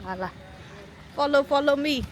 Hala. Follow me.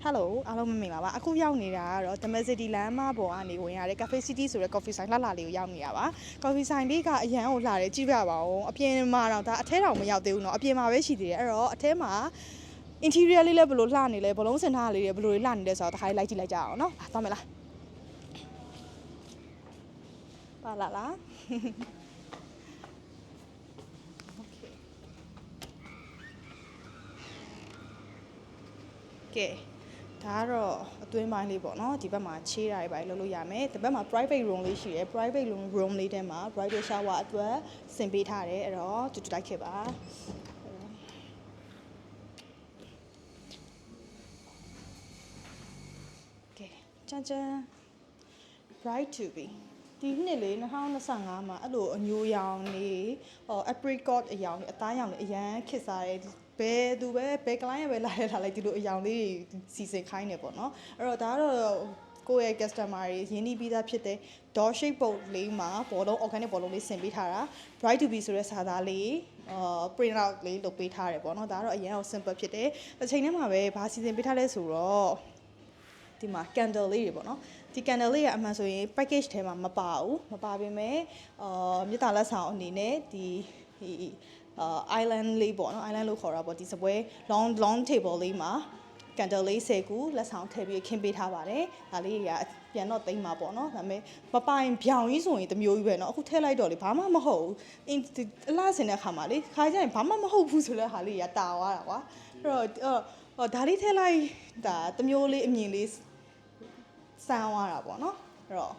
Hello, အားလုံးမင်္ဂလာပါအခုရောက်နေတာကတော့ Demesity လမ်းမပေါ်ကနေဝင်ရတဲ့ Cafe City ဆိုတဲ့ coffee ဆိုင်လှလေးကိုရောက်နေတာပါ coffee ဆိုင်လေးကအရန်ကိုလှတယ်ကြည့်ပြပါဦးအပြင်မှာတော့ဒါအထဲတောင်မရောက်သေးဘူးเนาะအပြင်မှာပဲရှိသေးတယ်အဲ့တော့အထဲမှာ interior လေးလည်းဘယ်လိုလှနေလဲဘလုံးစင်ထားလေးတွေဘယ်လိုလှနေလဲဆိုတော့တစ်ခါလိုက်ကြည့်လိုက်ကြအောင်เนาะသွားမယ်လားပါလာလား Okay ဒါကတော့အတွင်းပိုင်းလေးပေါ့နော်ဒီဘက်မှာခြေးတာတွေပဲလုပ်လို့ရမယ်ဒီဘက်မှာ private room လေးရှိတယ် private room လေးထဲမှာ private shower အတွက်ဆင်ပေးထားတယ်အဲ့တော့တူတူတိုက်ခဲ့ပါကဲကျန် bright to be ဒီနှစ်လေ2025မှာအဲ့လိုအညိုရောင်နေapricot အရောင်အသားရောင်လေးအရန်ခစ်စားတယ်ဘယ်သူပဲဘယ် client ပဲလာလိုက်ဒီလိုအယောင်လေးစီစဉ်ခိုင်းနေပေါ့နော်အဲ့တော့ဒါကတော့ကိုယ့်ရဲ့ customer တွေရင်းနှီးပြီးသားဖြစ်တဲ့ door shape ပုံလေးမှာဘောလုံး organic ဘောလုံးလေးဆင်ပေးထားတာ bright to be ဆိုတဲ့စာသားလေး print out လေးလုပ်ပေးထားတယ်ပေါ့နော်ဒါကတော့အရင်က simple ဖြစ်တယ်အချိန်ထဲမှာပဲဘာစီစဉ်ပေးထားလဲဆိုတော့ဒီမှာ candle လေးတွေပေါ့နော်ဒီ candle လေးကအမှန်ဆိုရင် package ထဲမှာမပါဘူးမပါပေမဲ့မြေတားလက်ဆောင်အနေနဲ့ဒီisland လေးပေါ့နော် island လို့ခေါ်တာပေါ့ဒီစပွဲ long table လေးမှာ candle လေး10ခုလက်ဆောင်ထည့်ပြီးခင်းပေးထားပါတယ်ဒါလေးတွေကပြန်တော့သိမ်းမှာပေါ့နော်ဒါပေမဲ့မပိုင်ဖြောင်ကြီးဆိုရင်တမျိုးကြီးပဲเนาะအခုထည့်လိုက်တော့လေဘာမှမဟုတ်ဘူးအလားစင်တဲ့ခါမှာလေခါကျရင်ဘာမှမဟုတ်ဘူးဆိုတဲ့ဟာလေးကတာသွားတာကွာအဲ့တော့ဒါလေးထည့်လိုက်ဒါတမျိုးလေးအမြင်လေးစမ်းသွားတာပေါ့နော်အဲ့တော့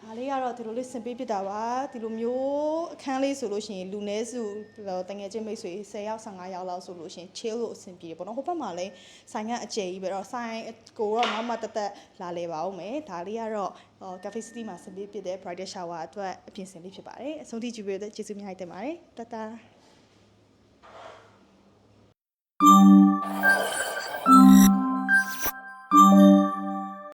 ဒါလေးကတော့ဒီလိုလေးဆင်ပေးပြတာပါဒီလိုမျိုးအခန်းလေးဆိုလို့ရှိရင်လူနည်းစုတငယ်ချင်းမိတ်ဆွေ10ယောက်15ယောက်လောက်ဆိုလို့ရှိရင် chill လို့အဆင်ပြေတယ်ပေါ့နော်ဟိုဘက်မှာလည်းဆိုင်ကအကျယ်ကြီးပဲတော့ဆိုင်ကိုတော့နောက်မှတက်လာလေပါဦးမယ်ဒါလေးကတော့ Cafe City မှာဆင်ပေးပြတဲ့ bridal shower အတွက်အပြင်ဆင်လေးဖြစ်ပါတယ်အဆုံးထိကြည့်ပေးတဲ့ကျေးဇူးများတင်ပါတယ်တတာ